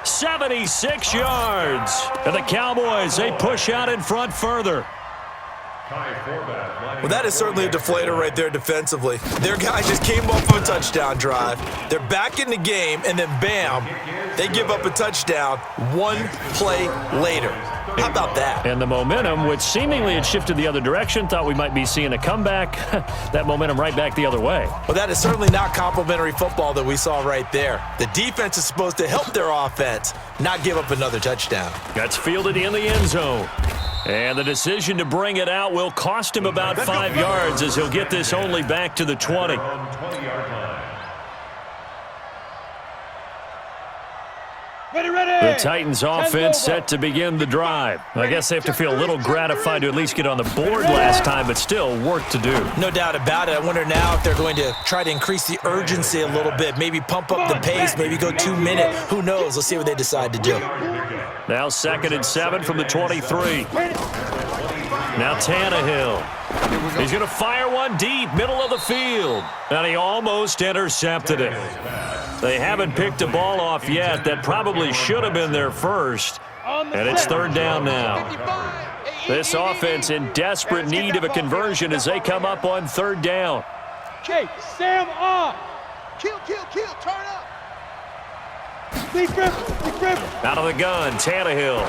76 yards. And the Cowboys, they push out in front further. Well, that is certainly a deflator right there defensively. Their guy just came off of a touchdown drive. They're back in the game, and then bam, they give up a touchdown one play later. How about that? And the momentum, which seemingly had shifted the other direction, thought we might be seeing a comeback. That momentum right back the other way. Well, that is certainly not complimentary football that we saw right there. The defense is supposed to help their offense, not give up another touchdown. That's fielded in the end zone. And the decision to bring it out will cost him about 5 yards as he'll get this only back to the 20. The Titans offense set to begin the drive. I guess they have to feel a little gratified to at least get on the board last time, but still work to do. No doubt about it. I wonder now if they're going to try to increase the urgency a little bit, maybe pump up the pace, maybe go 2 minute. Who knows? Let's see what they decide to do. Now 2nd and 7 from the 23. Now Tannehill. He's going to fire one deep, middle of the field. And he almost intercepted it. They haven't picked a ball off yet. That probably should have been their first. And it's 3rd down now. This offense in desperate need of a conversion as they come up on 3rd down. Okay, Sam off. Kill, turn up. Out of the gun, Tannehill.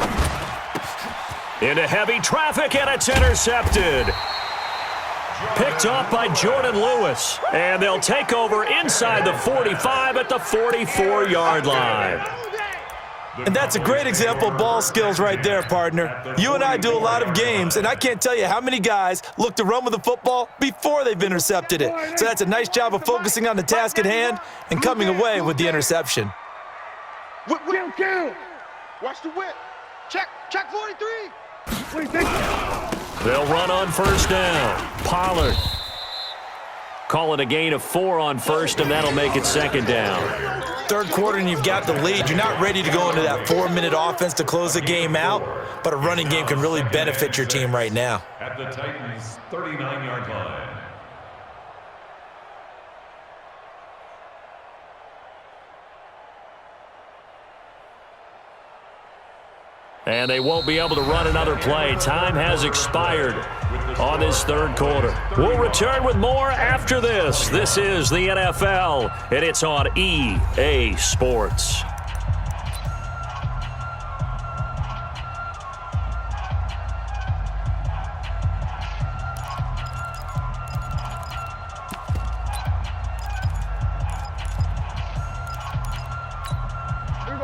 Into heavy traffic, and it's intercepted. Picked off by Jordan Lewis. And they'll take over inside the 45 at the 44-yard line. And that's a great example of ball skills right there, partner. You and I do a lot of games, and I can't tell you how many guys look to run with the football before they've intercepted it. So that's a nice job of focusing on the task at hand and coming away with the interception. Whip. Watch the whip. Check 43. They'll run on 1st down. Pollard. Call it a gain of 4 on 1st, and that'll make it 2nd down. 3rd quarter, and you've got the lead. You're not ready to go into that 4-minute offense to close the game out, but a running game can really benefit your team right now. At the Titans' 39-yard line. And they won't be able to run another play. Time has expired on this 3rd quarter. We'll return with more after this. This is the NFL, and it's on EA Sports.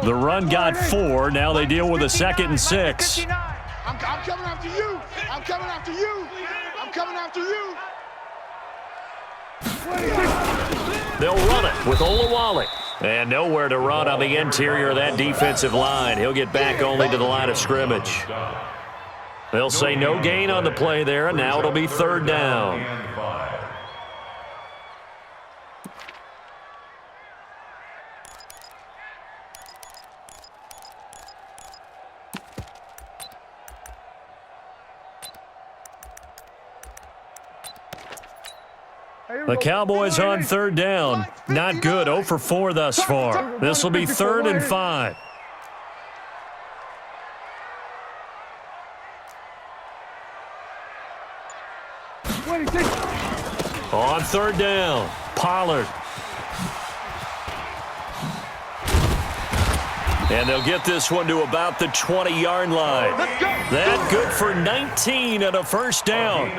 The run got 4. Now they deal with a 2nd and 6. I'm coming after you. They'll run it with Olawale. And nowhere to run on the interior of that defensive line. He'll get back only to the line of scrimmage. They'll say no gain on the play there, and now it'll be 3rd down. The Cowboys on 3rd down. Not good. 0 for 4 thus far. This will be 3rd and 5. On 3rd down, Pollard. And they'll get this one to about the 20-yard line. That good for 19 and a 1st down.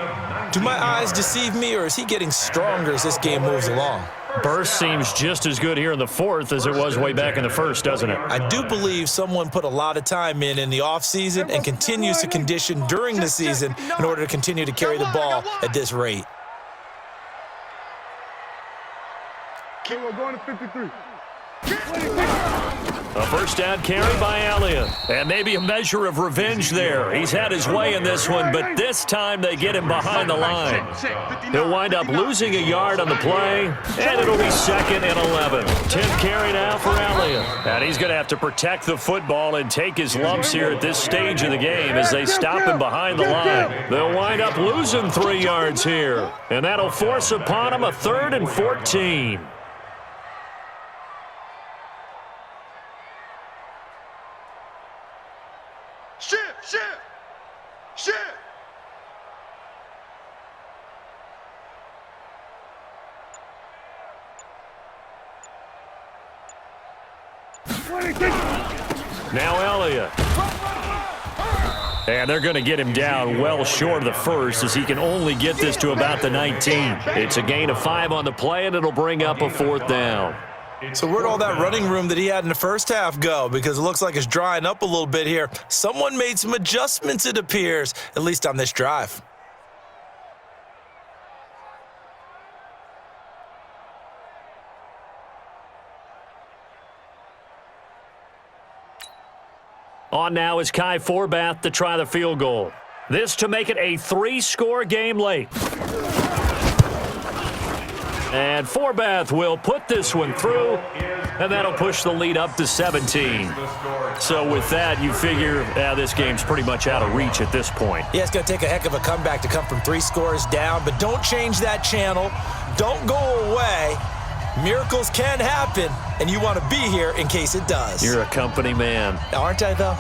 Do my eyes deceive me, or is he getting stronger as this game moves along? Burst seems just as good here in the 4th as it was way back in the 1st, doesn't it? I do believe someone put a lot of time in the offseason and continues to condition during the season in order to continue to carry the ball at this rate. We're going to 53. A 1st down carry by Elliott. And maybe a measure of revenge there. He's had his way in this one, but this time they get him behind the line. He'll wind up losing a yard on the play, and it'll be 2nd and 11. 10th carry now for Elliott. And he's going to have to protect the football and take his lumps here at this stage of the game as they stop him behind the line. They'll wind up losing 3 yards here, and that'll force upon him a 3rd and 14. Shift. Now Elliott. And they're going to get him down well short of the first, as he can only get this to about the 19. It's a gain of 5 on the play, and it'll bring up a 4th down. So where'd all that running room that he had in the first half go? Because it looks like it's drying up a little bit here. Someone made some adjustments, it appears, at least on this drive. On now is Kai Forbath to try the field goal. This to make it a 3-score game late. And Forbath will put this one through, and that'll push the lead up to 17. So with that, you figure this game's pretty much out of reach at this point. Yeah, it's going to take a heck of a comeback to come from 3 scores down, but don't change that channel. Don't go away. Miracles can happen, and you want to be here in case it does. You're a company man. Aren't I, though?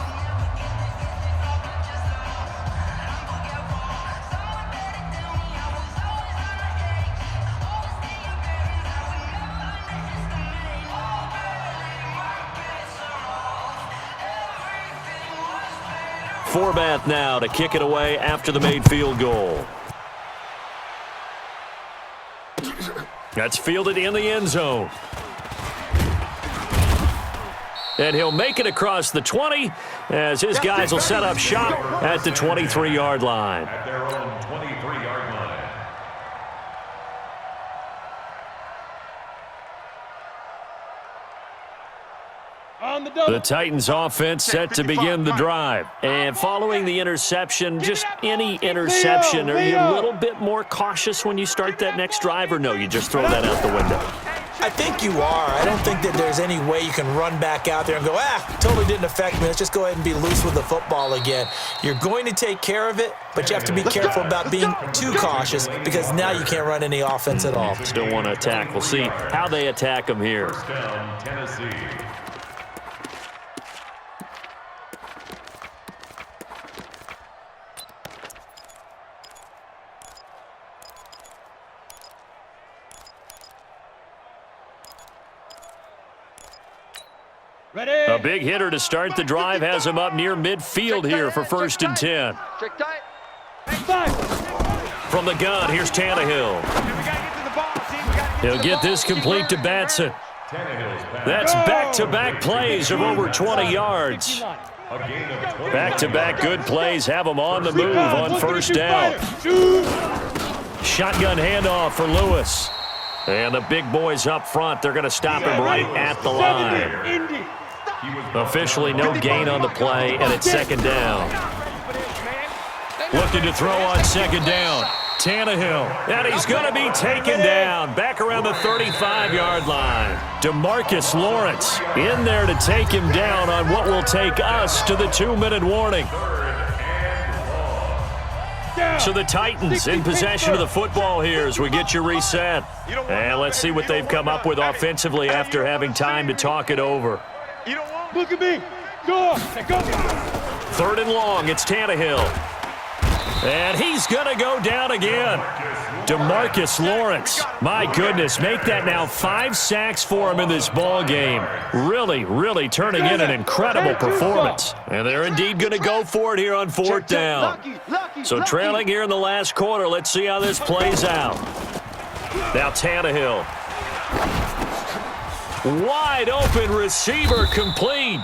Forbath now to kick it away after the made field goal. That's fielded in the end zone. And he'll make it across the 20 as his guys will set up shop at the 23-yard line. At their own 23-yard line. The Titans offense set to begin the drive. And following the interception, just any interception, are you a little bit more cautious when you start that next drive, or no, you just throw that out the window? I think you are. I don't think that there's any way you can run back out there and go, totally didn't affect me. Let's just go ahead and be loose with the football again. You're going to take care of it, but you have to be careful about being too cautious, because now you can't run any offense at all. Still want to attack. We'll see how they attack them here. First down, Tennessee. A big hitter to start the drive has him up near midfield here for 1st and 10. From the gun, here's Tannehill. He'll get this complete to Batson. That's back-to-back plays of over 20 yards. Back-to-back good plays have him on the move on 1st down. Shotgun handoff for Lewis. And the big boys up front, they're going to stop him right at the line. Officially no gain on the play, and it's 2nd down. Looking to throw on 2nd down. Tannehill, and he's going to be taken down back around the 35-yard line. DeMarcus Lawrence in there to take him down on what will take us to the 2-minute warning. So the Titans in possession of the football here as we get you reset. And let's see what they've come up with offensively after having time to talk it over. Look at me. Go. 3rd and long, it's Tannehill. And he's going to go down again. DeMarcus Lawrence, my goodness, make that now 5 sacks for him in this ball game. Really turning in an incredible performance. And they're indeed going to go for it here on 4th down. So trailing here in the last quarter, let's see how this plays out. Now Tannehill. Wide open receiver complete.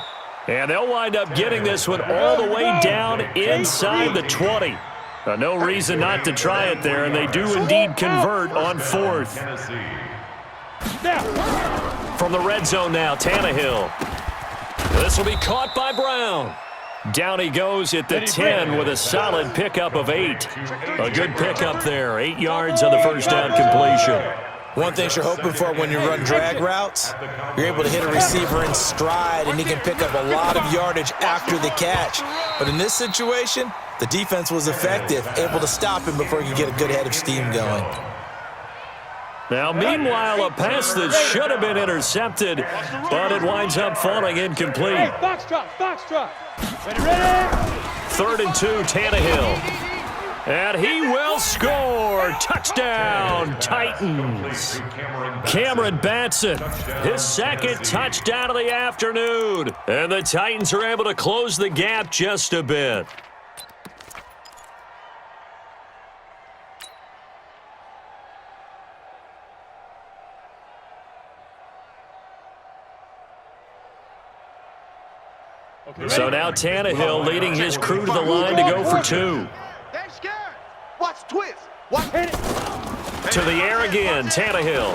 And they'll wind up getting this one all the way down inside the 20. No reason not to try it there, and they do indeed convert on 4th. From the red zone now, Tannehill. This will be caught by Brown. Down he goes at the 10 with a solid pickup of 8. A good pickup there, 8 yards on the 1st down completion. One thing you're hoping for when you run drag routes, you're able to hit a receiver in stride, and he can pick up a lot of yardage after the catch. But in this situation, the defense was effective, able to stop him before he could get a good head of steam going. Now, meanwhile, a pass that should have been intercepted, but it winds up falling incomplete. Box drop. 3rd and 2, Tannehill. And he will score. Touchdown, Titans. Cameron Batson, his 2nd touchdown of the afternoon. And the Titans are able to close the gap just a bit. So now Tannehill leading his crew to the line to go for 2. They're scared. Watch twist. Watch hit it. To the air again, Tannehill.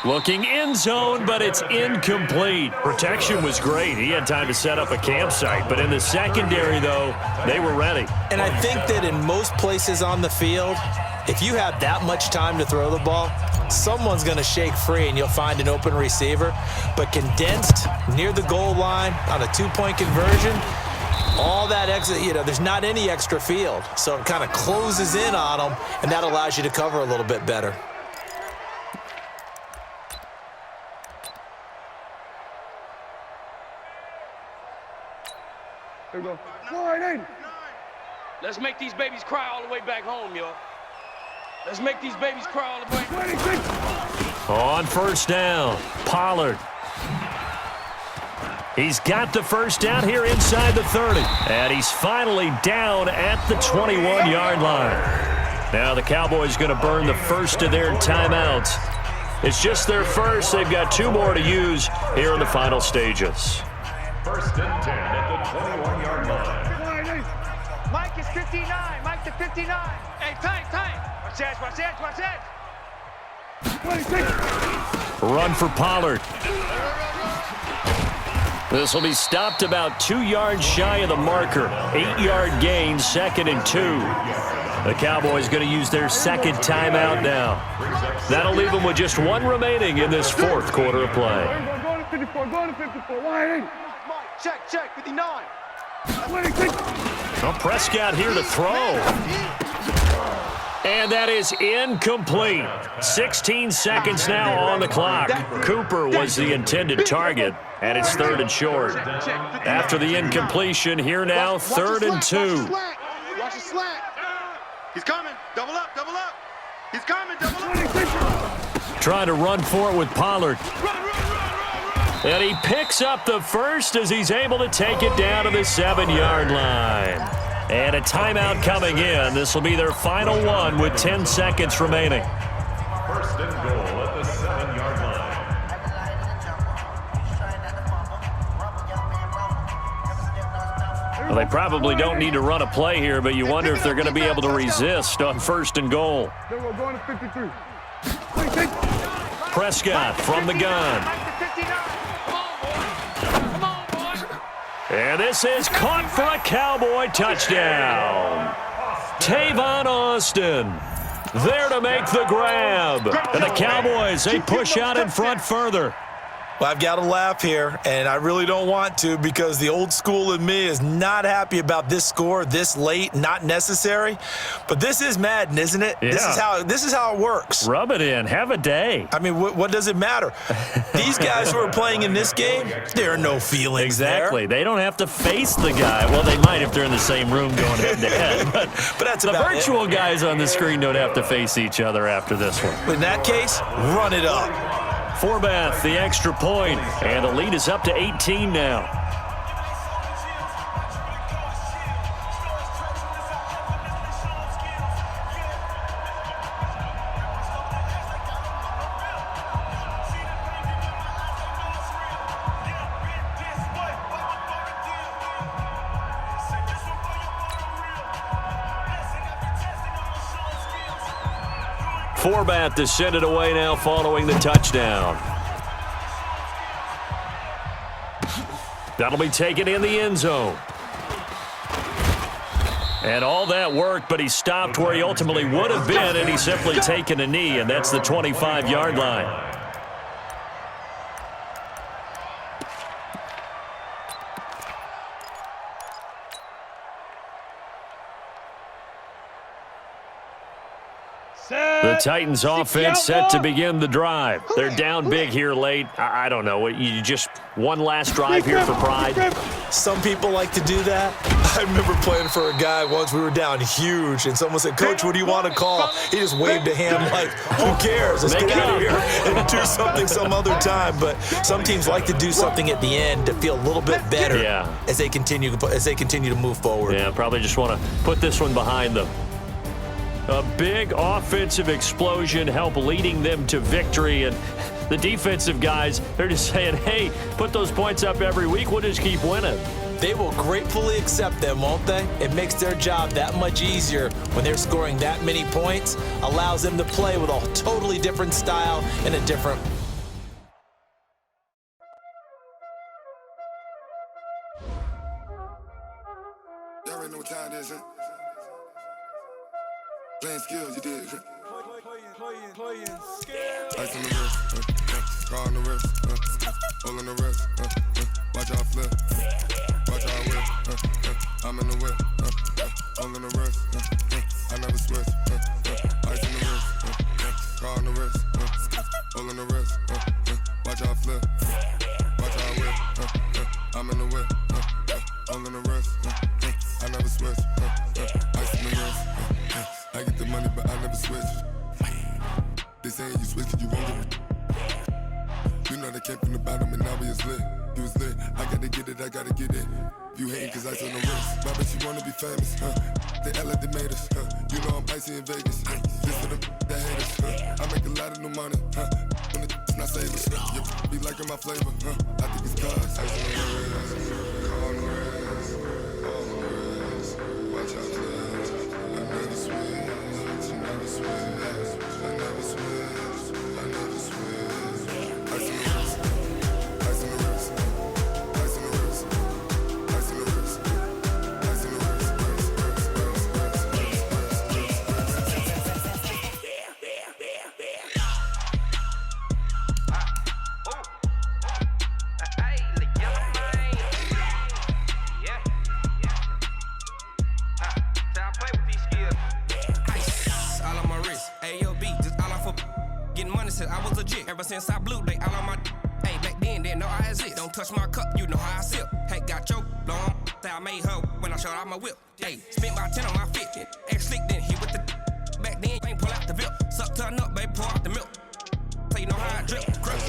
Looking end zone, but it's incomplete. Protection was great. He had time to set up a campsite. But in the secondary, though, they were ready. And I think that in most places on the field, if you have that much time to throw the ball, someone's going to shake free and you'll find an open receiver. But condensed near the goal line on a 2-point conversion, all that extra, there's not any extra field. So it kind of closes in on them, and that allows you to cover a little bit better. Here we go. Wide in. Let's make these babies cry all the way back home, yo. Let's make these babies cry all the way. 26. On 1st down, Pollard. He's got the 1st down here inside the 30. And he's finally down at the 21-yard line. Now the Cowboys going to burn the 1st of their timeouts. It's just their 1st. They've got 2 more to use here in the final stages. 1st and 10 at the 21-yard line. Mike is 59. Mike to 59. Hey, time. Watch that. 26. Run for Pollard. This will be stopped about 2 yards shy of the marker. 8-yard gain, 2nd and 2. The Cowboys going to use their 2nd timeout now. That'll leave them with just 1 remaining in this 4th quarter of play. Going to 54. Wide in. Mike, check. 59. 26. Well, Prescott here to throw. And that is incomplete. 16 seconds now on the clock. Cooper was the intended target, and it's 3rd and short. After the incompletion, here now, 3rd and 2. Watch the slack. He's coming. Double up. He's coming. Double up. Trying to run for it with Pollard. And he picks up the 1st as he's able to take it down to the 7-yard line. And a timeout coming in. This will be their final one with 10 seconds remaining. 1st and goal at the 7-yard line. Well, they probably don't need to run a play here, but you wonder if they're going to be able to resist on 1st and goal. Then we're going to 53. Prescott from the gun. And this is caught for a Cowboy touchdown. Tavon Austin there to make the grab. And the Cowboys, they push out in front further. Well, I've got to laugh here, and I really don't want to because the old school in me is not happy about this score this late, not necessary. But this is Madden, isn't it? Yeah. This is how it works. Rub it in. Have a day. I mean, what does it matter? These guys who are playing in this game, there are no feelings Exactly. there. They don't have to face the guy. Well, they might if they're in the same room going head-to-head. But that's the about virtual guys on the screen don't have to face each other after this one. In that case, run it up. Forbath, the extra point, and the lead is up to 18 now. Forbath to send it away now following the touchdown. That'll be taken in the end zone. And all that worked, but he stopped where he ultimately would have been, and he's simply taken a knee, and that's the 25-yard line. The Titans offense set to begin the drive. They're down big here late. I don't know. You just One last drive here for Pride. Some people like to do that. I remember playing for a guy once. We were down huge, and someone said, "Coach, what do you want to call?" He just waved a hand like, "Who cares? Let's get out of here and do something some other time." But some teams like to do something at the end to feel a little bit better as they continue to move forward. Yeah, probably just want to put this one behind them. A big offensive explosion helped leading them to victory, and the defensive guys, they're just saying, hey, put those points up every week, we'll just keep winning. They will gratefully accept them, won't they? It makes their job that much easier when they're scoring that many points, allows them to play with a totally different style and a different... Y'all already know what time it is, huh? Playing skills, you did. Playing skills. Ice on the wrist, car on the wrist, hole on the wrist, watch out flip, watch out whip, I'm in the whip, hole on the wrist, I never switch, ice on the wrist, car on the wrist, hole on the wrist, watch out flip, watch out whip, I'm in the whip, hole on the wrist, I never switch, ice on the wrist, I get the money but I never switch. They saying you switch and you won't get it. You know they came from the bottom and now we is lit. You was lit, I gotta get it, I gotta get it. You hating cause ice on the wrist. Why bet you wanna be famous, huh? They act like they made us, huh? You know I'm icy in Vegas, this for them that hate us, huh? I make a lot of new money, huh? When it's not savers, you be liking my flavor, huh? I think it's cause ice on the wrist, car on the wrist, all on the wrist. Watch out, cuz I never switch, I never switch. Ever since I blew, they all on my hey, back then, didn't know I exist. Don't touch my cup, you know how I sip. Hey, got your long, say I made her when I showed out my whip. Hey, spent my 10 on my fit. Ex-slick, then hit with the back then, ain't pull out the VIP. Suck, turn up, baby, pour out the milk. So you know how I drip, crush.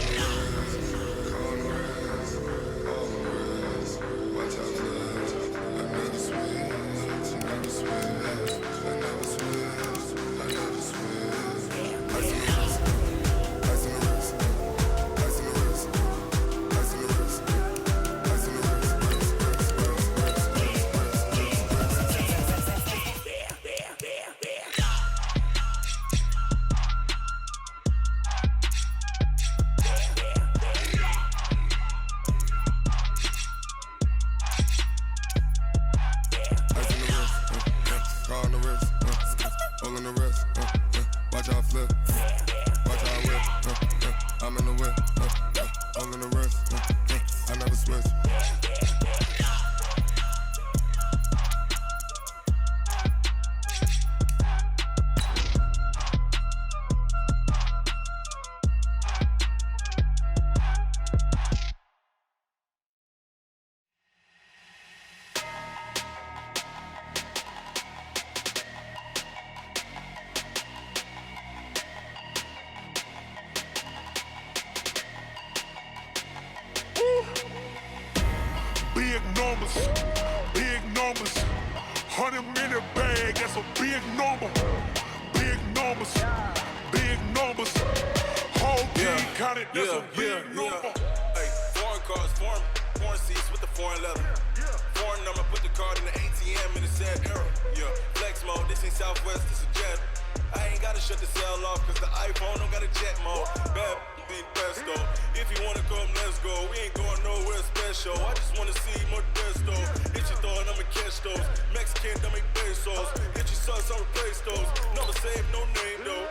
Big numbers, 100-minute bag, that's a big number. Big numbers, whole team counted, that's a big number. Hey, foreign cars, foreign seats with the foreign leather. Foreign number, put the card in the ATM in the sad era. Yeah, flex mode, this ain't Southwest, this is jet. I ain't gotta shut the cell off, cause the iPhone don't got a jet mode. Bad be the best though. If you wanna come, let's go. We ain't going nowhere special. I just wanna see more desto. Hit your thought, I'ma catch those. Mexican, dumb me pesos. Hit your sons, I'll replace those. Number save, no name though.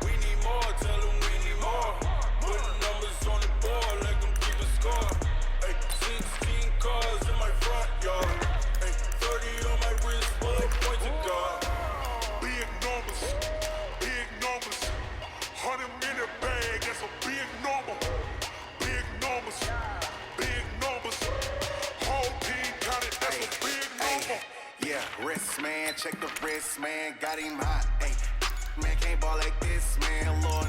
We need more, tell them we need more. Putting numbers on the board, let them keep a score. Hey, 16 cars in my front yard. Hey, 30 on my wrist, full of points of God. Big numbers, 100-minute bag, that's a big number. Big numbers, Wrist, man, check the wrist, man, got him hot. Hey, man, can't ball like this, man. Lord,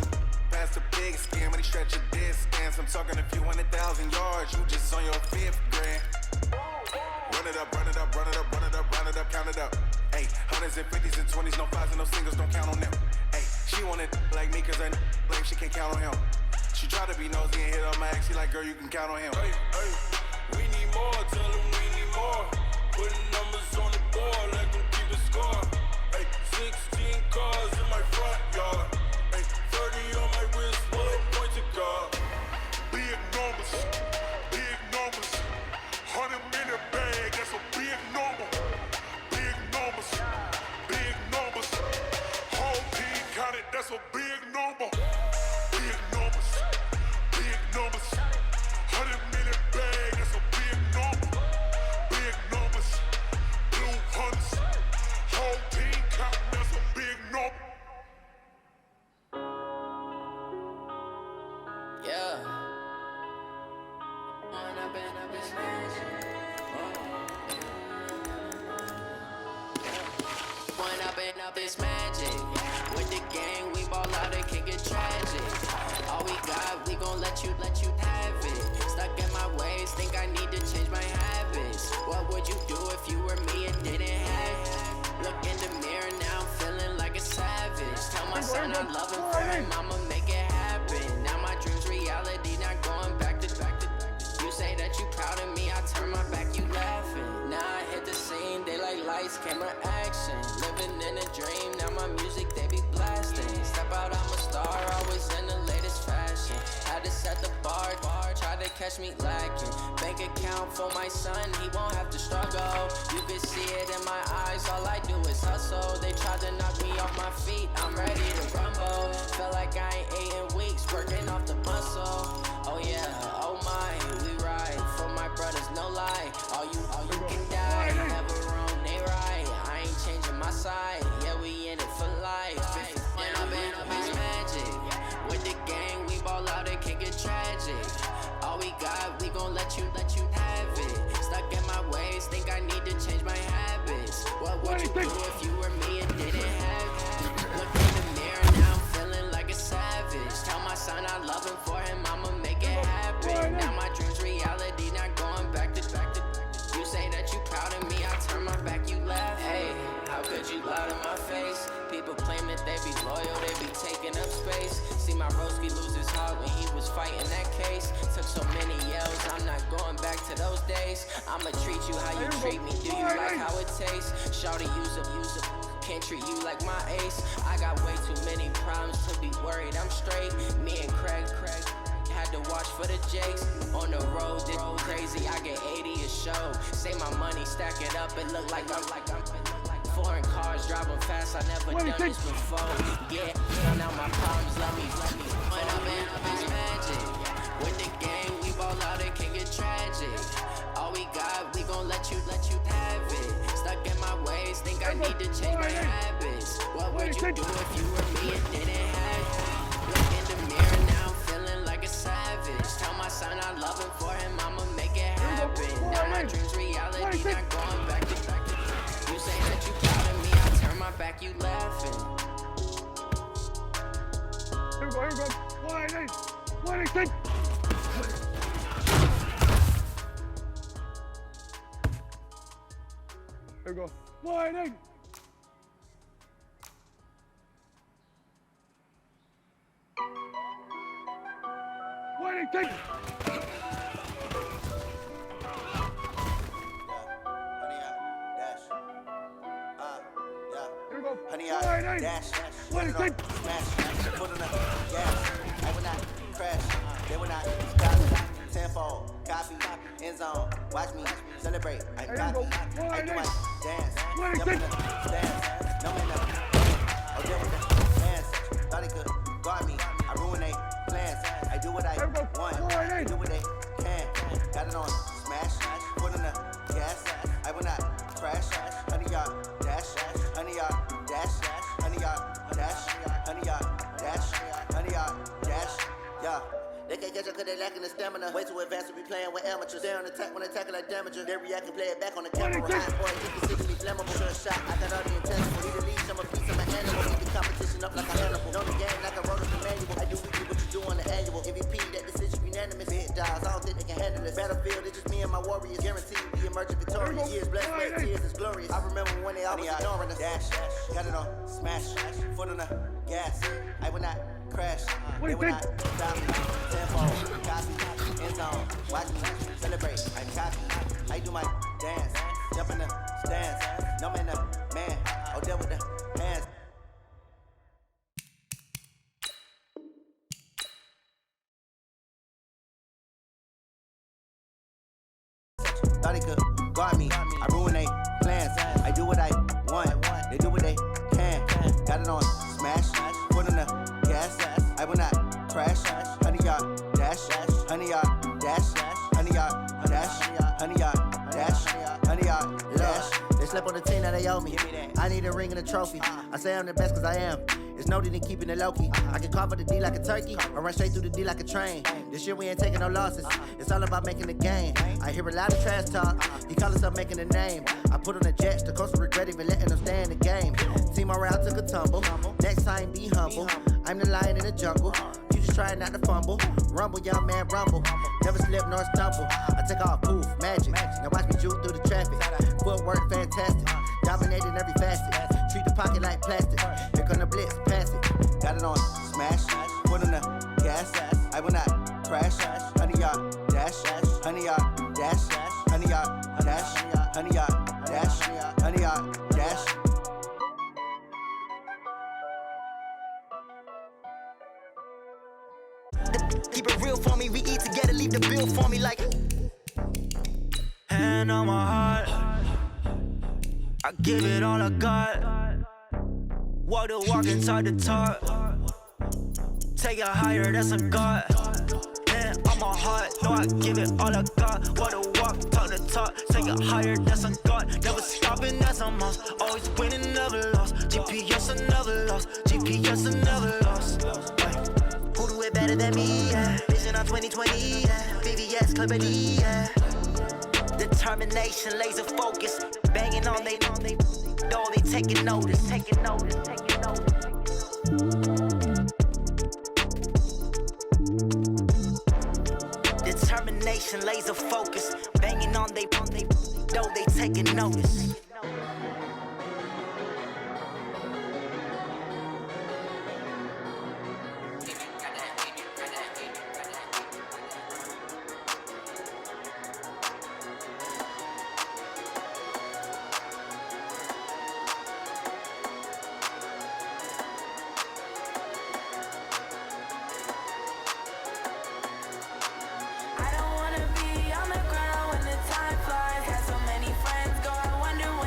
pass the big skin, but he stretch a distance. I'm talking a few 100,000 yards, you just on your 5th grand. Run it up, run it up, run it up, run it up, run it up, count it up. Hey, hundreds and 50s and 20s, no 5s and no singles, don't count on them. Hey, she wanted like me, cause I like she can't count on him. She tried to be nosy and hit up my ex, she like, girl, you can count on him. Hey, hey, we need more, tell him we need more. Putting numbers on the board, let them keep it score. Hey, 16 cars in my front yard. Hey, 30 on my wrist, bullet point to God. Big numbers, 100 minute bag, that's a big number. Big numbers, whole team counted, that's a big number. Big numbers, 100 minute bag, that's a big number. Big numbers, blue hunts, whole team counting, that's a big number. Yeah. Up this magic. With the gang, we ball out, it can get tragic. All we got, we gon' let you have it. Stuck in my ways, think I need to change my habits. What would you do if you were me and didn't have it? Look in the mirror, now I'm feeling like a savage. Tell my son I'm loving for him, I'ma make it happen. Now my dream's reality, not going back to. You say that you proud of me, I turn my back, you laughing. Now I hit the scene, they like lights, camera, action. Living in a dream, now my music, they be blasting. Step out, I'm a star, always in the latest fashion. Had to set the bar, try to catch me lacking. Bank account for my son, he won't have to struggle. You can see it in my eyes, all I do is hustle. They tried to knock me off my feet, I'm ready to rumble. Feel like I ain't ate in weeks, working off the muscle. Oh yeah, oh my, we ride for my brothers, no lie. All you can die, never wrong, they right. I ain't changing my side, yeah, we in it for life. When I've been up is magic. With the gang, we ball out, it can get tragic. All we got, we gon' let you have it. Stuck in my ways, think I need to change my habits. What would you do if you were me and didn't have it? Look in the mirror, now I'm feeling like a savage. Tell my son I love him, for him I'ma make it happen. Now my dream's reality, not going back to. You say that you proud of me, I turn my back, you laugh. Hey, how could you lie to my face? People claim that they be loyal, they be taking up space. See my broski lose his heart when he was fighting that case. Took so many yells, I'm not going back to those days. I'ma treat you how you treat me, do you like how it tastes? Shawty, use up, can't treat you like my ace. I got way too many problems to be worried, I'm straight. Me and Craig had to watch for the Jakes. On the road, this crazy, I get 80 a show. Say my money, stack it up, it look like I'm foreign cars, driving fast, I never done this before. Yeah, count out my problems, let me. When I'm in up is magic. With the gang, we ball out, it can get tragic. All we got, we gon' let you have it. Stuck in my ways, think I need to change my habits. What would you do if you were me and didn't have it? Look in the mirror, now I'm feeling like a savage. Tell my son I love him, for him I'ma make it happen. Now my dream's reality, not going back to. You say that you proud of me, I turn my back, you laughing. Here we go. 188. 186. Here we go. 188. 186. Honey, I dash, put it on, smash, put it on, gas. I will not crash, they will not stop. Tenfold, copy, end zone, watch me celebrate. I copy, I do my dance, jump in the dance, no man up. Oh, jump in the dance, thought he could guard me. I ruin they plans, I do what I want, I do what they can. Got it on, smash, put in the gas. I will not crash, honey, y'all dash, honey, y'all. Dash, honey, y'all, dash, honey, y'all, dash, honey, y'all, dash, yeah. They can't catch up cause they lacking the stamina. Way too advanced to be playing with amateurs. They on attack when they tackle like damager. They react and play it back on the camera. Hot boy, keep consistently flammable. Sure shot, I got all the intentions. Need to lead some of piece of my animal. Keep the competition up like a Hannibal. Know the game like I wrote up the manual. I do weekly what you do on the annual. MVP, that decision unanimous. Big dogs, I don't think they can handle this. Battlefield, it's just me and my warriors. Guaranteed we emerging victorious. Years, blood, sweat, tears, it's glorious. I remember when they always ignoring us. Dash, got it on, smash, foot on the gas. I will not crash. They will not stop me. Tempo, copy, end zone. Watch me celebrate. I copy. I do my dance. Jump in the stands. No man, the man. Oh, deal with the hands. Thought they could guard me. I ruin they plans. I do what I want. They do what they can. Got it on smash. Foot on the gas. I will not crash. 100-yard dash. 100-yard dash. 100-yard dash. 100-yard dash. 100-yard dash. They slept on the team that they owe me. I need a ring and a trophy. I say I'm the best cause I am. It's noted in keeping it low-key. I can carve up the D like a turkey or run straight through the D like a train. This year we ain't taking no losses. It's all about making the game. I hear a lot of trash talk. He call himself making a name. I put on the Jets. The coach will regret even letting them stay in the game. Team morale took a tumble. Next time be humble. I'm the lion in the jungle. You just trying not to fumble. Rumble, young man, rumble. Never slip nor stumble. I take off, poof, magic. Now watch me juke through the traffic. Footwork fantastic. Dominating every facet. Treat the pocket like plastic. Here come the blitz, pass it. Got it on smash. Foot on the gas. I will not crash. 100-yard dash. 100-yard dash. 100-yard dash. 100-yard dash. 100-yard dash. Keep it real for me, we eat together, leave the bill for me like. Hand on my heart, I give it all I got. Walk the walk and talk the talk. Take it higher, that's a God. Hand on my heart, no, I give it all I got. Walk the walk, talk the talk. Take it higher, that's a God. Never stopping, that's a must. Always winning, never lost. GPS, I never lost. GPS, I never lost. Who do it better than me, yeah? Vision on 2020, yeah. VVS, Clippity, yeah. Determination, laser focus. Banging on they, though they taking notice. Determination, laser focus. Banging on they, though they taking notice. I don't wanna be on the ground when the time flies. Had so many friends go, I wonder when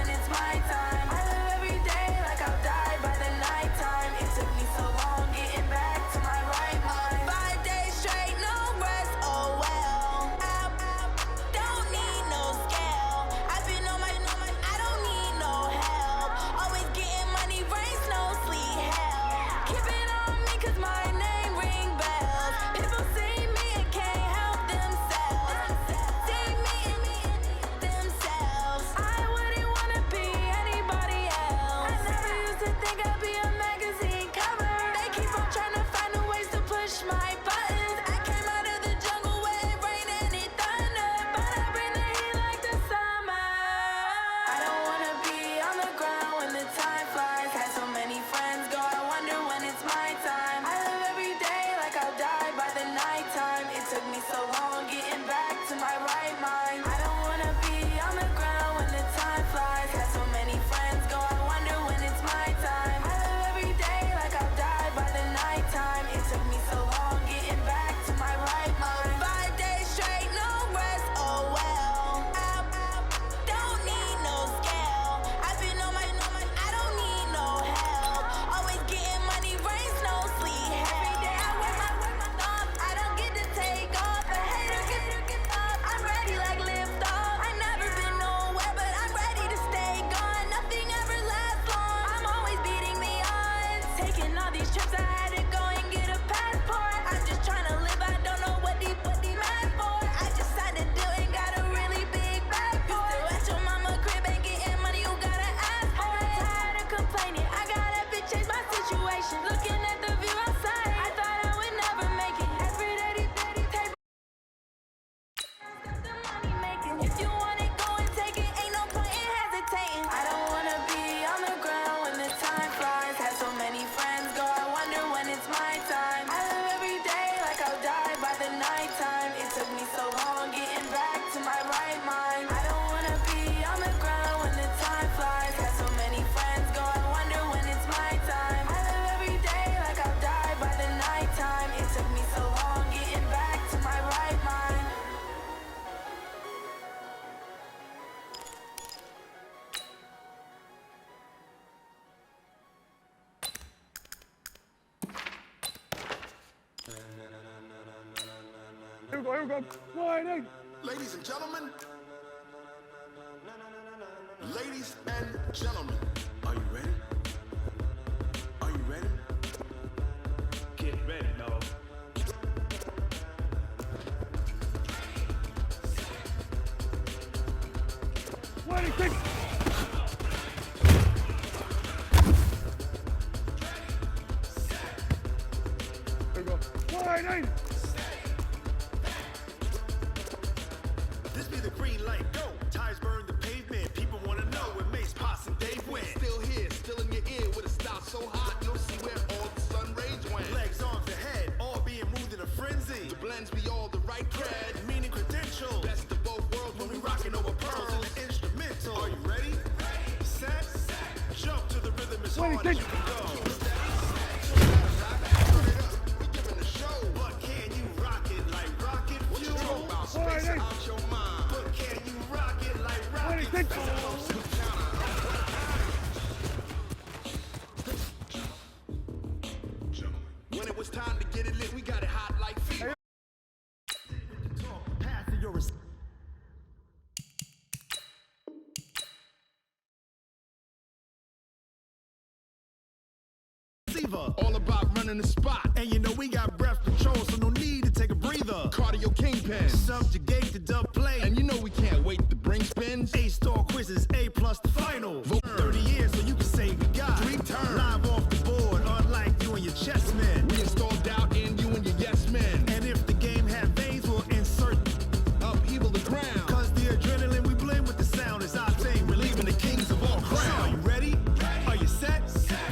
Ladies and gentlemen. Ladies and gentlemen. Are you ready? Are you ready? Get ready, dog. This be the green light, go. Tires burn the pavement. People wanna know when Mace, Pops, and Dave went. Still here, still in your ear with a style so hot, you'll see where all the sun rays went. Legs, arms, the head, all being moved in a frenzy. The blends be all the right cred, meaning credentials. Best of both worlds when we rockin' over pearls and the instrumental. Are you ready? Set, jump to the rhythm as hard as you can go. Turn it up, we giving the show. But can you rock it like rocket fuel? What you talking about? Space it out your mind. But can you rock it like rocket fuel? When it was time to get it lit, we got it hot like fever. All about running the spot. And you know we got breath control, so no need to take a breather. Cardio kingpin. Subjugate the dub play. And you know we can't wait to bring spins. A-star quizzes, A+ the final. Vote 30 years so you can say we got 3 turns. Live off the board, unlike you and your chess men. We install doubt in you and your yes men. And if the game had veins, we'll insert upheaval the ground. Cause the adrenaline we blend with the sound is our thing. Relieving the kings of all crowns. So are you ready? Are you set?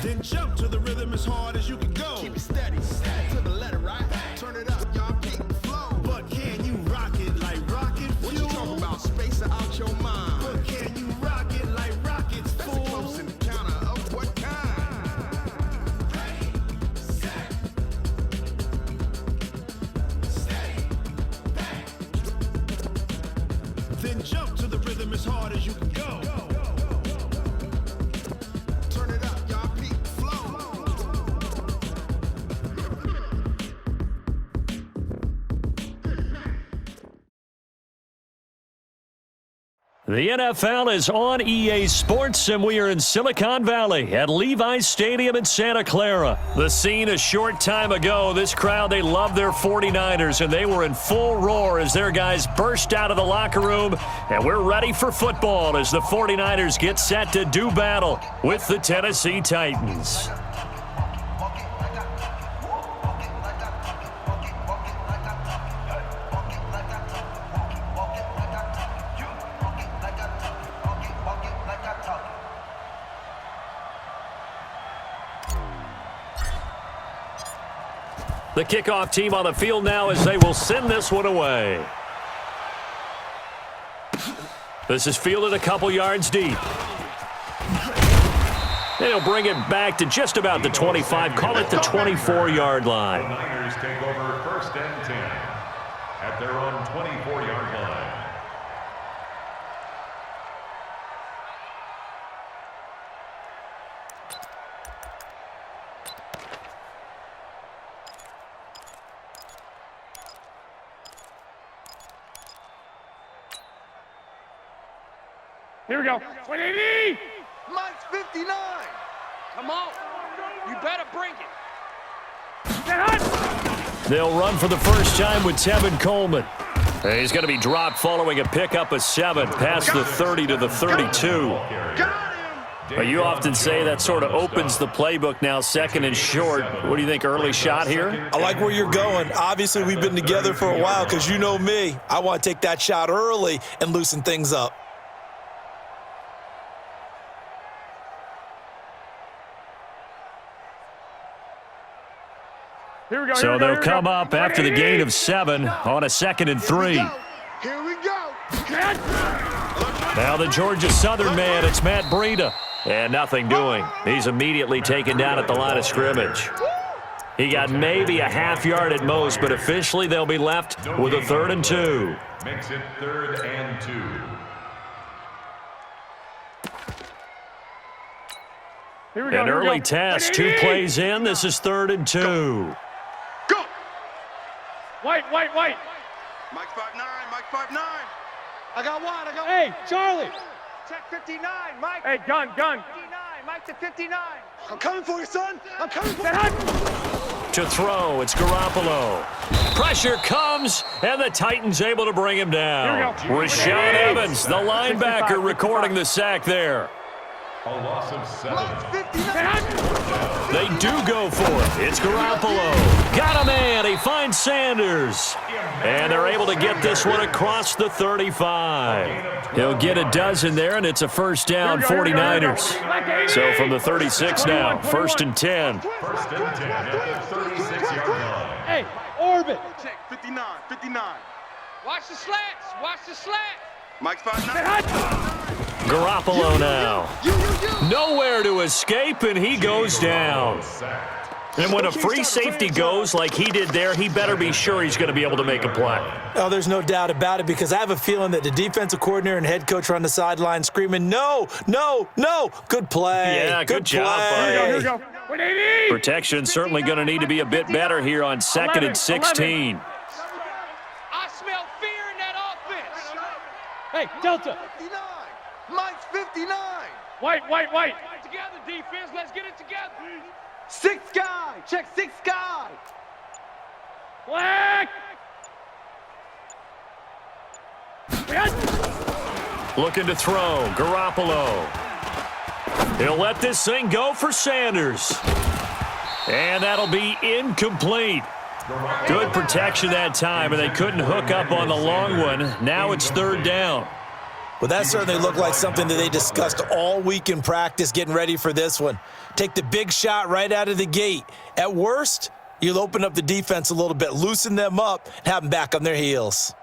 Then jump to the rhythm as hard as you can go. Keep it steady, to the letter, right? Turn it up, y'all keep the flow. But can you rock it like rocket fuel? What you talking about? Space it out your mind. But can you rock it like rockets, fool? That's a close encounter of what kind? Ready, set, steady, back. Then jump to the rhythm as hard as you can go. Turn it up, y'all keep the flow. The NFL is on EA Sports, and we are in Silicon Valley at Levi's Stadium in Santa Clara. The scene a short time ago, this crowd, they love their 49ers, and they were in full roar as their guys burst out of the locker room, and we're ready for football as the 49ers get set to do battle with the Tennessee Titans. The kickoff team on the field now as they will send this one away. This is fielded a couple yards deep. They'll bring it back to just about the 25, call it the 24-yard line. The Niners take over 1st and 10 at their own 24-yard line. Here we go. 180! Mike's 59. Come on. You better bring it. They'll run for the first time with Tevin Coleman. He's going to be dropped following a pickup of 7 past the 30 to the 32. But you often say that sort of opens the playbook now, 2nd and short. What do you think, early shot here? I like where you're going. Obviously, we've been together for a while because you know me. I want to take that shot early and loosen things up. Here we go. So they'll come up after the gain of 7 on a 2nd and 3. Here we go. Now the Georgia Southern man, it's Matt Breida. And nothing doing. He's immediately taken down at the line of scrimmage. He got maybe a half yard at most, but officially they'll be left with a 3rd and 2. Makes it 3rd and 2. An early test, 2 plays in. This is 3rd and 2. Go. White. Mike 5'9", Mike 5'9". I got one. Hey, Charlie. Check 59, Mike. Hey, gun. 59, Mike to 59. I'm coming for you, son. I'm coming for you. To throw, it's Garoppolo. Pressure comes, and the Titans able to bring him down. Rashaan Evans, the linebacker, recording the sack there. A loss of 7. They do go for it. It's Garoppolo. Got a man. He finds Sanders. And they're able to get this one across the 35. He'll get a dozen there, and it's a first down, 49ers. So from the 36 now, 1st and 10. 1st and 10 at the 36-yard line. Hey, orbit. Check 59, 59. Watch the slats. Watch the slat. Mike 5'9". Garoppolo now. Nowhere to escape, and he goes down. And when a free safety goes like he did there, he better be sure he's going to be able to make a play. Oh, there's no doubt about it, because I have a feeling that the defensive coordinator and head coach are on the sideline screaming, no, no, no. Good play. Yeah, good job, buddy. Here we go. Protection's certainly going to need to be a bit better here on 2nd and 16. I smell fear in that offense. Hey, Delta. 59. Mike's 59. White. Together, defense. Let's get it together. 6 guy. Check 6 guy. Black. Looking to throw, Garoppolo. He'll let this thing go for Sanders. And that'll be incomplete. Good protection that time, and they couldn't hook up on the long one. Now it's 3rd down. Well, that certainly looked like something that they discussed all week in practice getting ready for this one. Take the big shot right out of the gate. At worst, you'll open up the defense a little bit, loosen them up, and have them back on their heels.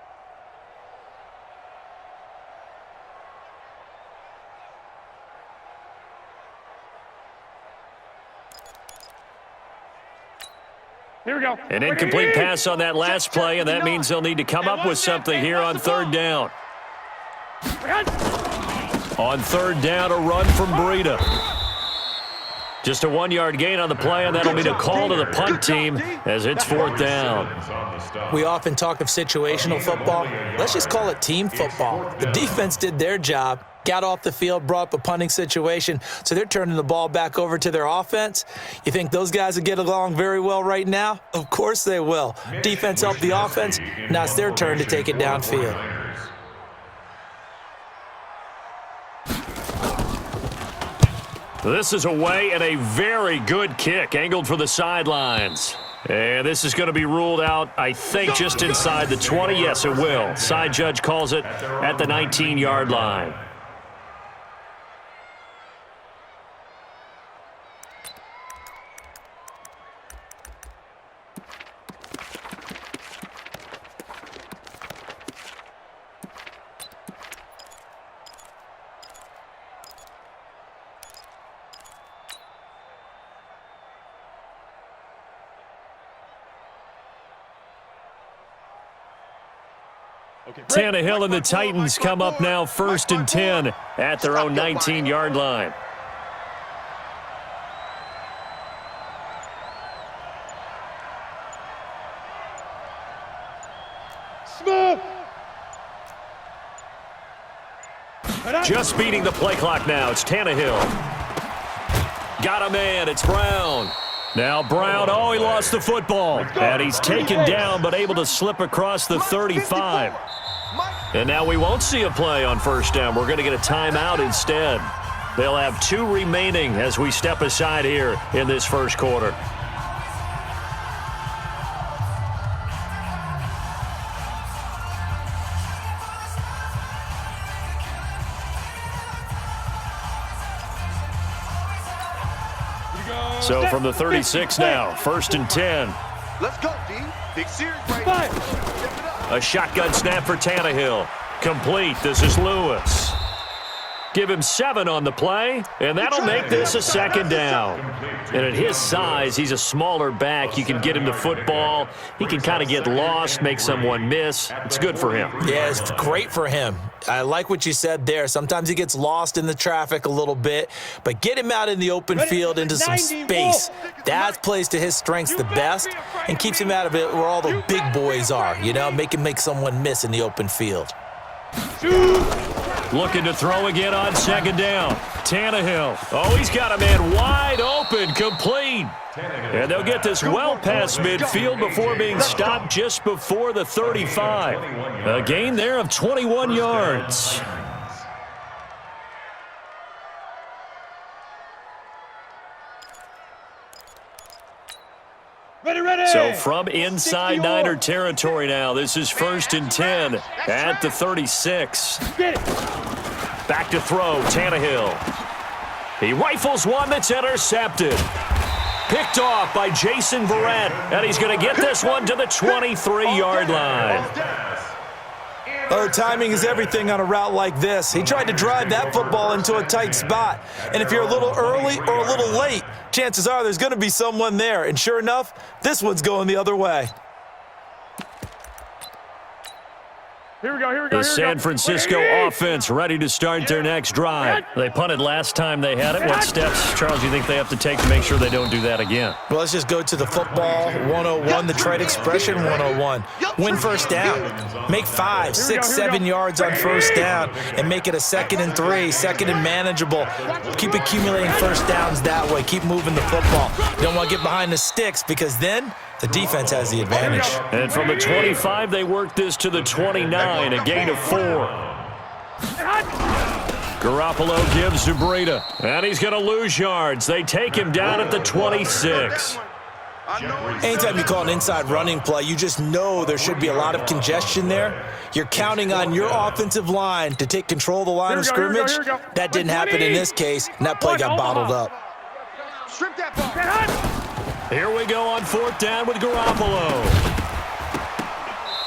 Here we go. An incomplete pass on that last play, and that means they'll need to come up with something here on 3rd down. On 3rd down, a run from Breida. Just a 1-yard gain on the play, and that'll be the call to the punt team as it's 4th down. We often talk of situational football. Let's just call it team football. The defense did their job, got off the field, brought up a punting situation, so they're turning the ball back over to their offense. You think those guys will get along very well right now? Of course they will. Defense helped the offense. Now it's their turn to take it downfield. This is away, and a very good kick, angled for the sidelines. And this is going to be ruled out, I think, just inside the 20. Yes, it will. Side judge calls it at the 19-yard line. Tannehill and the Titans come up now 1st and 10 at their own 19-yard line. Smooth. Just beating the play clock now. It's Tannehill. Got a man. It's Brown. Now Brown, he lost the football. And he's taken down but able to slip across the 35. And now we won't see a play on 1st down. We're going to get a timeout instead. They'll have 2 remaining as we step aside here in this 1st quarter. So from the 36 now, 1st and 10. Let's go, D. Big series right here. A shotgun snap for Tannehill. Complete. This is Lewis. Give him 7 on the play, and that'll make this a second down. And at his size, he's a smaller back. You can get him the football. He can kind of get lost, make someone miss. It's good for him. Yeah, it's great for him. I like what you said there. Sometimes he gets lost in the traffic a little bit, but get him out in the open field into some space. That plays to his strengths the best and keeps him out of it where all the big boys are, you know, make someone miss in the open field. Looking to throw again on second down. Tannehill. Oh, he's got a man wide open, complete. And they'll get this well past midfield before being stopped just before the 35. A gain there of 21 yards. So from inside Niner territory now, this is 1st and 10 at the 36. Back to throw, Tannehill. He rifles one that's intercepted. Picked off by Jason Verrett, and he's going to get this one to the 23-yard line. Oh, timing is everything on a route like this. He tried to drive that football into a tight spot. And if you're a little early or a little late, chances are there's going to be someone there. And sure enough, this one's going the other way. Here we go. The San Francisco offense ready to start their next drive. They punted last time they had it. What steps, Charles, do you think they have to take to make sure they don't do that again? Well, let's just go to the football 101, the trade expression 101. Win first down. Make 5, 6, 7 yards on first down and make it a 2nd and 3, 2nd and manageable. Keep accumulating first downs that way. Keep moving the football. You don't want to get behind the sticks because then the defense has the advantage. And from the 25, they work this to the 29, a gain of 4. Garoppolo gives to Breida, and he's going to lose yards. They take him down at the 26. Anytime you call an inside running play, you just know there should be a lot of congestion there. You're counting on your offensive line to take control of the line of scrimmage. That didn't happen in this case, and that play got bottled up. Strip that ball. Here we go on 4th down with Garoppolo.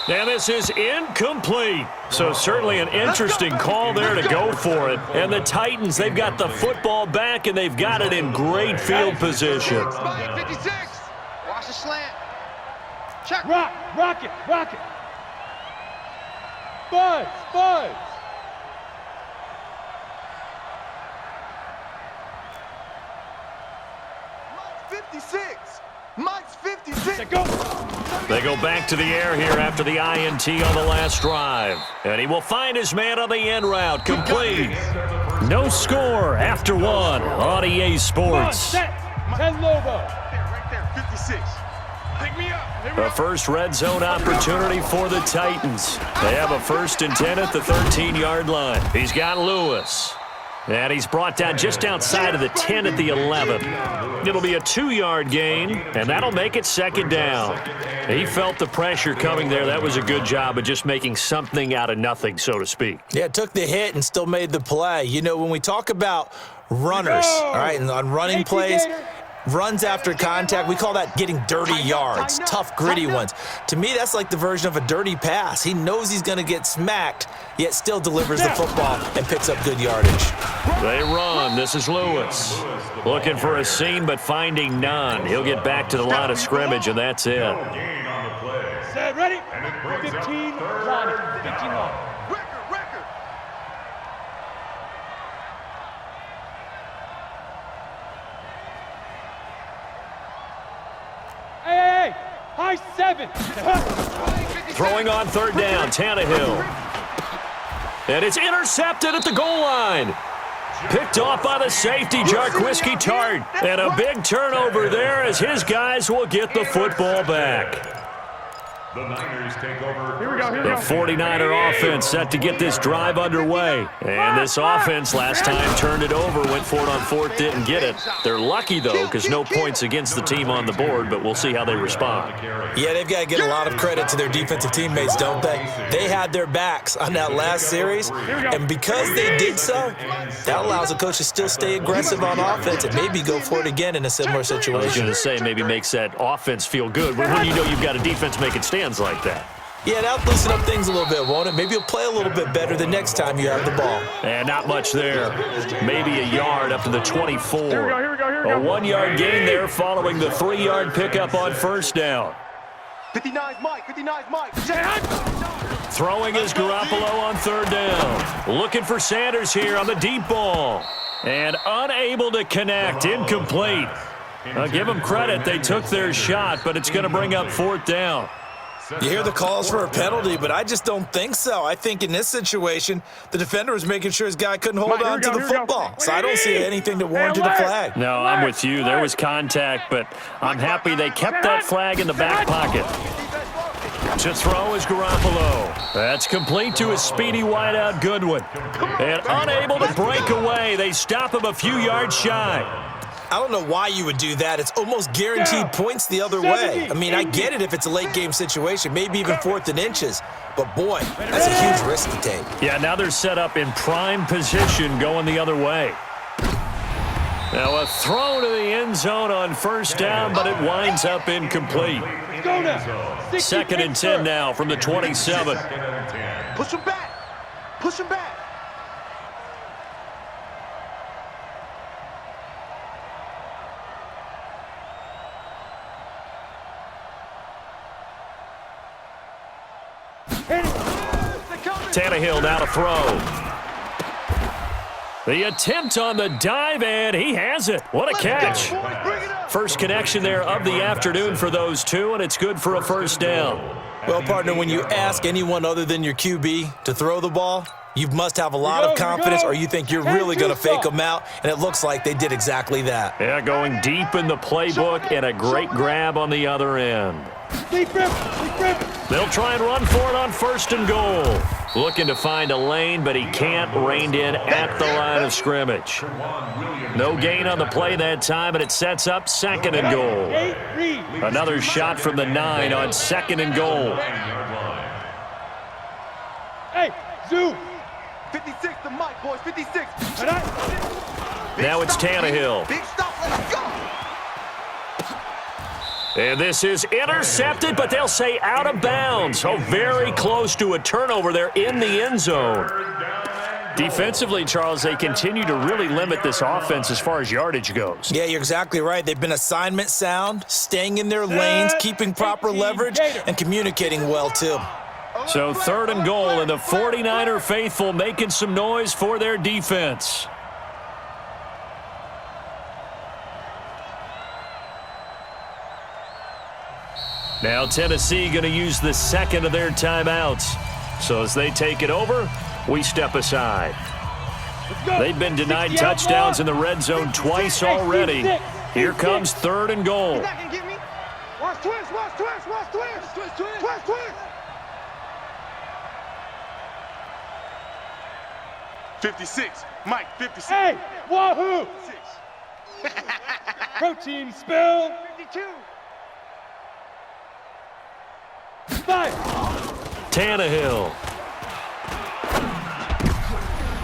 And this is incomplete. So certainly an interesting call there to go for it. And the Titans, they've got the football back, and they've got it in great field position. 56. Watch the slant. Check. Rock it. Buzz. 56. Mike's 56. They go back to the air here after the INT on the last drive. And he will find his man on the end route. Complete. No score after 1 on EA Sports. 10 Lobo. Right there, 56. Pick me up. A first red zone opportunity for the Titans. They have a 1st and 10 at the 13-yard line. He's got Lewis. And he's brought down just outside of the 10 at the 11. It'll be a 2-yard gain, and that'll make it 2nd down. He felt the pressure coming there. That was a good job of just making something out of nothing, so to speak. Yeah, took the hit and still made the play. You know, when we talk about runners, all right, and on running plays, runs after contact, we call that getting dirty yards, tough, gritty ones. To me, that's like the version of a dirty pass. He knows he's going to get smacked, yet still delivers the football and picks up good yardage. They run. This is Lewis. Looking for a seam, but finding none. He'll get back to the line of scrimmage, and that's it. Set, ready? 15 line. 15 line. Record. Hey, high 7. Throwing on 3rd down, Tannehill. And it's intercepted at the goal line. Picked off by the safety, Jarquiski Tart. And a big turnover there as his guys will get the football back. The Niners take over. Here we go. The 49er offense set to get this drive underway. And this offense last time turned it over, went for it on 4th, didn't get it. They're lucky, though, because no points against the team on the board, but we'll see how they respond. Yeah, they've got to get a lot of credit to their defensive teammates, don't they? They had their backs on that last series, and because they did so, that allows the coach to still stay aggressive on offense and maybe go for it again in a similar I was going situation. to say maybe makes that offense feel good when you know you've got a defense making stands like that. Yeah, that'll loosen up things a little bit, won't it? Maybe you'll play a little bit better the next time you have the ball. And not much there. Maybe a yard up to the 24. Here we go. A 1-yard gain there following the 3-yard pickup on first down. 59's Mike. Throwing is Garoppolo on third down. Looking for Sanders here on the deep ball. And unable to connect. Incomplete. I'll give them credit. They took their shot, but it's going to bring up fourth down. You hear the calls for a penalty, but I just don't think so. I think in this situation, the defender was making sure his guy couldn't hold on to the football. So I don't see anything that warranted a flag. No, I'm with you. There was contact, but I'm happy they kept that flag in the back pocket. To throw is Garoppolo. That's complete to his speedy wideout Goodwin. And unable to break away, they stop him a few yards shy. I don't know why you would do that. It's almost guaranteed points the other way. I mean, I get it if it's a late-game situation, maybe even 4th and inches. But, boy, that's a huge risk to take. Yeah, now they're set up in prime position going the other way. Now a throw to the end zone on first down, but it winds up incomplete. Go now. 2nd and 10 now from the 27. Push him back. Tannehill now to throw. The attempt on the dive, and he has it. What a catch. First connection there of the afternoon for those two, and it's good for a first down. Well, partner, when you ask anyone other than your QB to throw the ball, you must have a lot of confidence or you think you're really going to fake them out, and it looks like they did exactly that. Yeah, going deep in the playbook and a great grab on the other end. They'll try and run for it on 1st and goal. Looking to find a lane, but he can't. Reined in at the line of scrimmage. No gain on the play that time, and it sets up 2nd and goal. Another shot from the 9 on 2nd and goal. Hey, Zoo. 56 to Mike, boys. 56. Now it's Tannehill. Big stop. Let's go. And this is intercepted, but they'll say out of bounds. So very close to a turnover there in the end zone. Defensively, Charles, they continue to really limit this offense as far as yardage goes. Yeah, you're exactly right. They've been assignment sound, staying in their lanes, keeping proper leverage, and communicating well, too. So 3rd and goal, and the 49er faithful making some noise for their defense. Now Tennessee going to use the 2nd of their timeouts. So as they take it over, we step aside. They've been denied touchdowns in the red zone twice already. Here comes 3rd and goal. Watch twist. 56. Mike, 56. Hey, wahoo! Protein spill. 52. 5. Tannehill.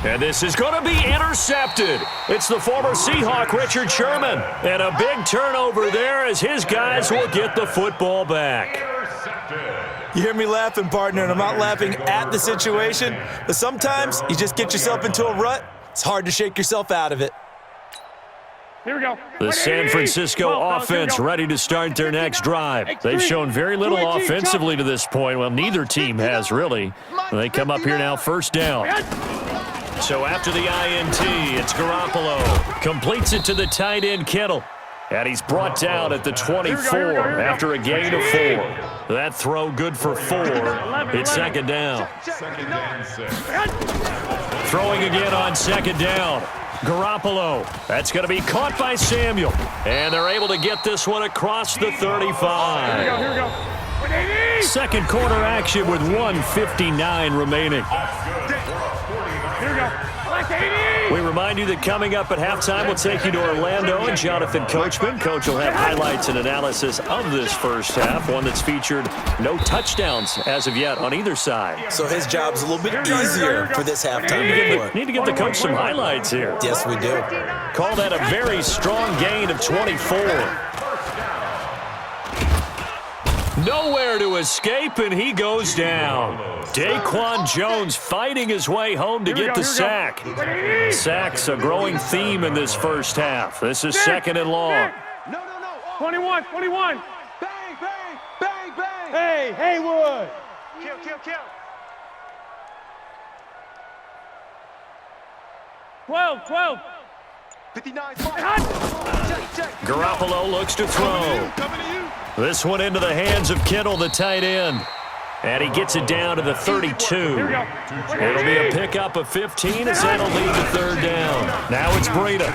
And this is going to be intercepted. It's the former Seahawk, Richard Sherman. And a big turnover there as his guys will get the football back. You hear me laughing, partner, and I'm not laughing at the situation, but sometimes you just get yourself into a rut. It's hard to shake yourself out of it. Here we go. The San Francisco offense ready to start their next drive. They've shown very little offensively to this point. Well, neither team has really. They come up here now, first down. So after the INT, it's Garoppolo. Completes it to the tight end, Kittle. And he's brought down at the 24 after a gain of 4. That throw good for 4. It's 2nd down. Throwing again on 2nd down. Garoppolo. That's going to be caught by Samuel. And they're able to get this one across the 35. Here we go. Second quarter action with 1:59 remaining. Here we go. We remind you that coming up at halftime, we'll take you to Orlando and Jonathan Coachman. Coach will have highlights and analysis of this first half, one that's featured no touchdowns as of yet on either side. So his job's a little bit easier for this halftime report. Need to give the coach some highlights here. Yes, we do. Call that a very strong gain of 24. Nowhere to escape, and he goes down. Daquan Jones fighting his way home to get the sack. Sack's a growing theme in this first half. This is second and long. No. 21. Bang, bang. Hey, Haywood. Kill. 12. 59. Check. Garoppolo looks to throw. This one into the hands of Kittle, the tight end. And he gets it down to the 32. Here we go. It'll be a pickup of 15 as that'll lead to third down. Now it's Breida.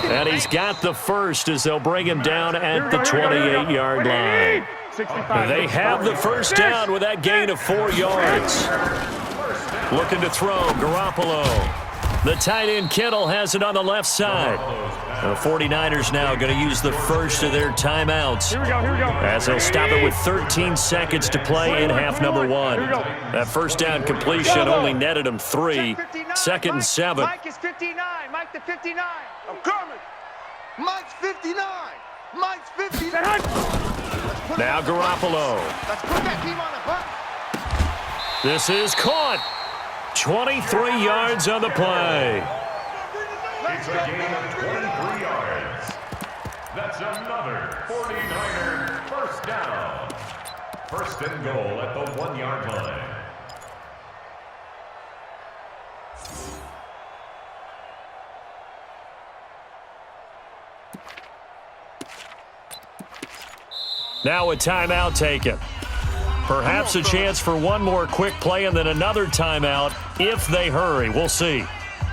And he's got the first as they'll bring him down at the 28-yard line. 65. They have the first down with that gain of 4 yards. Looking to throw, Garoppolo. The tight end Kittle has it on the left side. The 49ers now going to use the first of their timeouts. Here we go. As they'll stop it with 13 seconds to play in half number 1. That first down completion only netted him 3. Second and 7. Mike is 59. Mike the 59. I'm coming. Mike's 59. Mike's 59. Now Garoppolo. Let's put that team on the bus. This is caught. 23 yards on the play. It's a gain of 23 yards. That's another 49er first down. First and goal at the 1-yard line. Now a timeout taken. Perhaps a chance for one more quick play and then another timeout if they hurry. We'll see.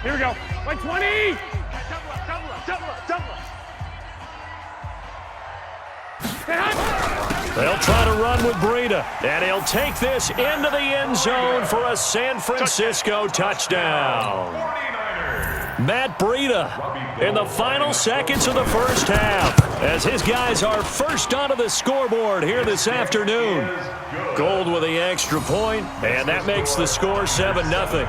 Here we go. Like 20. They'll try to run with Breida, and he'll take this into the end zone for a San Francisco touchdown. Matt Breida in the final seconds of the first half as his guys are first onto the scoreboard here this afternoon. Gold with the extra point, and that makes the score 7-0.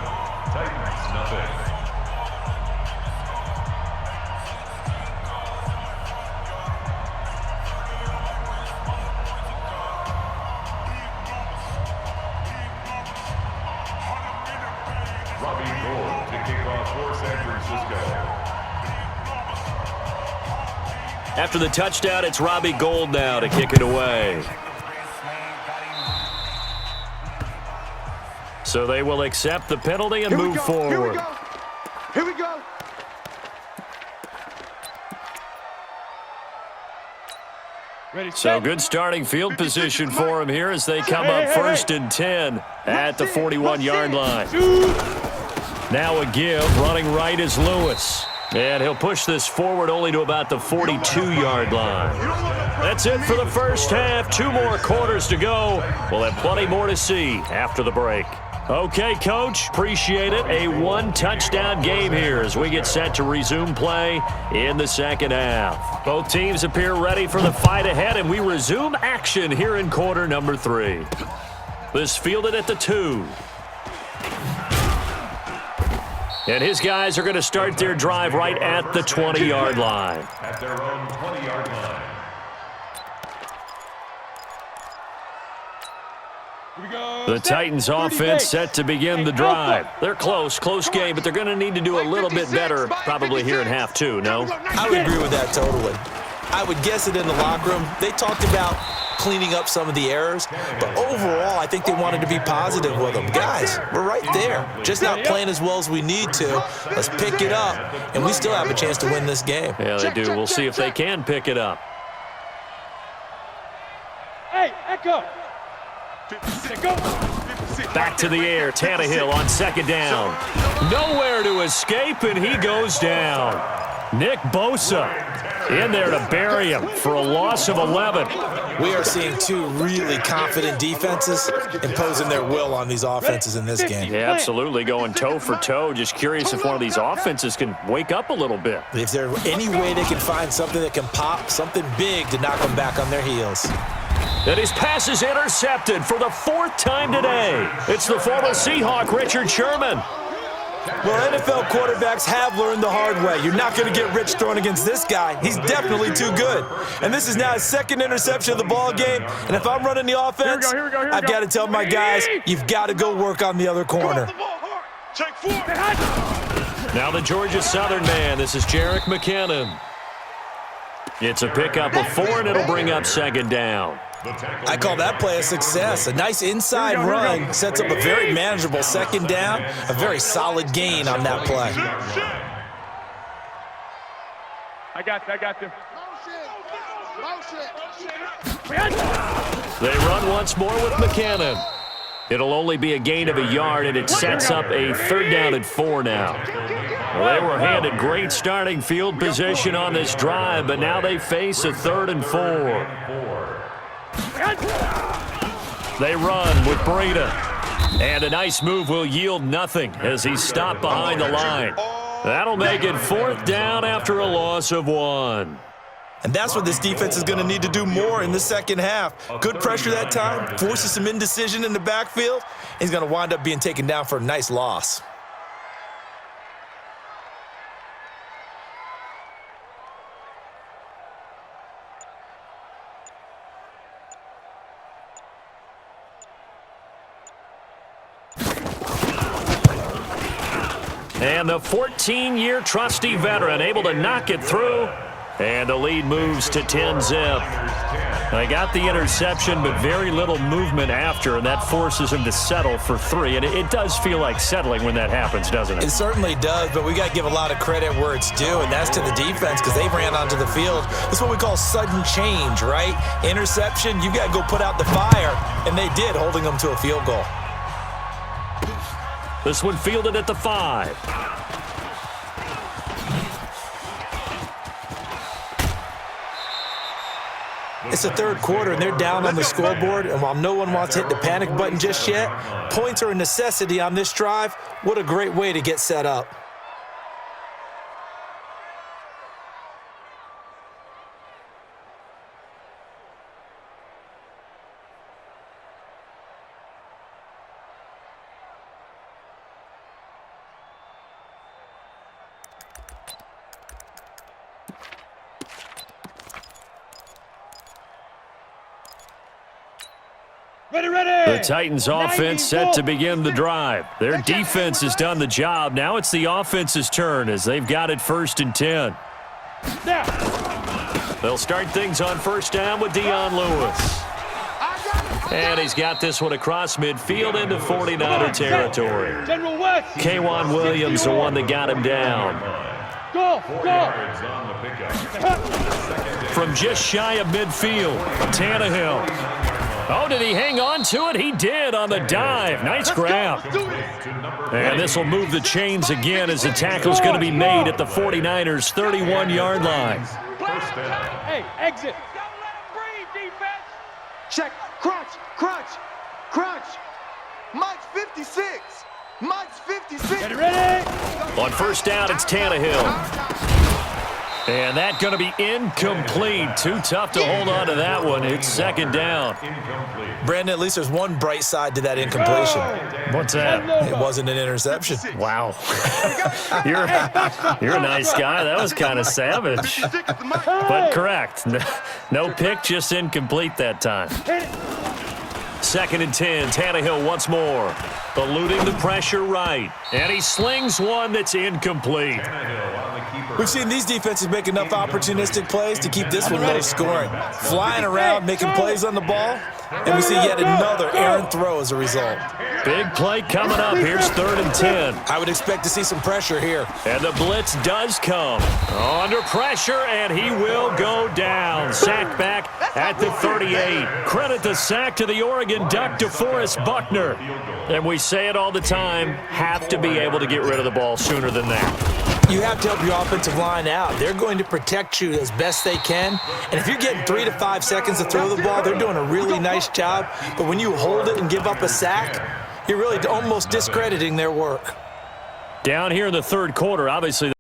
After the touchdown, it's Robbie Gould now to kick it away. So they will accept the penalty and move forward. Here we go. So good starting field position for him here as they come up first and 10 at the 41-yard line. Now a give, running right is Lewis. And he'll push this forward only to about the 42-yard line. That's it for the first half. 2 more quarters to go. We'll have plenty more to see after the break. Okay, Coach, appreciate it. A 1-touchdown game here as we get set to resume play in the second half. Both teams appear ready for the fight ahead, and we resume action here in quarter number 3. This fielded at the 2. And his guys are going to start their drive right at the 20-yard line. At their own 20-yard line. The Titans offense set to begin the drive. They're close game, but they're going to need to do a little bit better probably here in half 2, no? I would agree with that totally. I would guess it in the locker room. They talked about cleaning up some of the errors, but overall, I think they wanted to be positive with them. Guys, we're right there. Just not playing as well as we need to. Let's pick it up, and we still have a chance to win this game. Yeah, they do. We'll see if they can pick it up. Hey, Echo. Back to the air, Tannehill on second down. Nowhere to escape, and he goes down. Nick Bosa in there to bury him for a loss of 11. We are seeing 2 really confident defenses imposing their will on these offenses in this game. Yeah, absolutely, going toe for toe. Just curious if one of these offenses can wake up a little bit. If there's any way they can find something that can pop, something big to knock them back on their heels. And his pass is intercepted for the 4th time today. It's the former Seahawk, Richard Sherman. Well, NFL quarterbacks have learned the hard way. You're not going to get rich throwing against this guy. He's definitely too good. And this is now his second interception of the ball game. And if I'm running the offense, I've got to tell my guys, you've got to go work on the other corner. Now the Georgia Southern man. This is Jerick McKinnon. It's a pickup of 4, and it'll bring up second down. I call that play a success. A nice inside run sets up a very manageable second down, a very solid gain on that play. I got you. They run once more with McKinnon. It'll only be a gain of a yard, and it sets up a third down and 4 now. Well, they were handed great starting field position on this drive, but now they face a 3rd and 4. They run with Breida. And a nice move will yield nothing as he's stopped behind the line. That'll make it 4th down after a loss of 1. And that's what this defense is going to need to do more in the second half. Good pressure that time, forces some indecision in the backfield. He's going to wind up being taken down for a nice loss. And the 14-year trusty veteran able to knock it through. And the lead moves to 10-zip. They got the interception, but very little movement after, and that forces him to settle for 3. And it does feel like settling when that happens, doesn't it? It certainly does, but we got to give a lot of credit where it's due, and that's to the defense because they ran onto the field. This is what we call sudden change, right? Interception, you got to go put out the fire, and they did, holding them to a field goal. This one fielded at the 5. It's the third quarter, and they're down on the scoreboard, and while no one wants to hit the panic button just yet, points are a necessity on this drive. What a great way to get set up. The Titans offense set to begin the drive. Their defense has done the job. Now it's the offense's turn as they've got it 1st and 10. They'll start things on 1st down with Dion Lewis. And he's got this one across midfield into 49er territory. K'Wan Williams, the one that got him down. From just shy of midfield, Tannehill. Oh, did he hang on to it? He did on the dive. Nice grab. And this will move the chains again as the tackle's going to be made at the 49ers' 31-yard line. Hey, exit. Check. Crunch. Mike's 56. Get ready. On 1st down, it's Tannehill. And that's going to be incomplete. Too tough to hold on to that one. It's 2nd down. Brandon, at least there's one bright side to that incompletion. What's that? It wasn't an interception. Wow. You're a nice guy. That was kind of savage. But correct. No pick, just incomplete that time. 2nd and 10. Tannehill once more. Eluding the pressure right. And he slings one that's incomplete. We've seen these defenses make enough opportunistic plays to keep this one low scoring. Flying around, making plays on the ball, and we see yet another errant throw as a result. Big play coming up. Here's 3rd and 10. I would expect to see some pressure here. And the blitz does come. Under pressure, and he will go down. Sacked back at the 38. Credit the sack to the Oregon Duck, DeForest Buckner. And we say it all the time, have to be able to get rid of the ball sooner than that. You have to help your offensive line out. They're going to protect you as best they can. And if you're getting 3 to 5 seconds to throw the ball, they're doing a really nice job. But when you hold it and give up a sack, you're really almost discrediting their work. Down here in the 3rd quarter, obviously,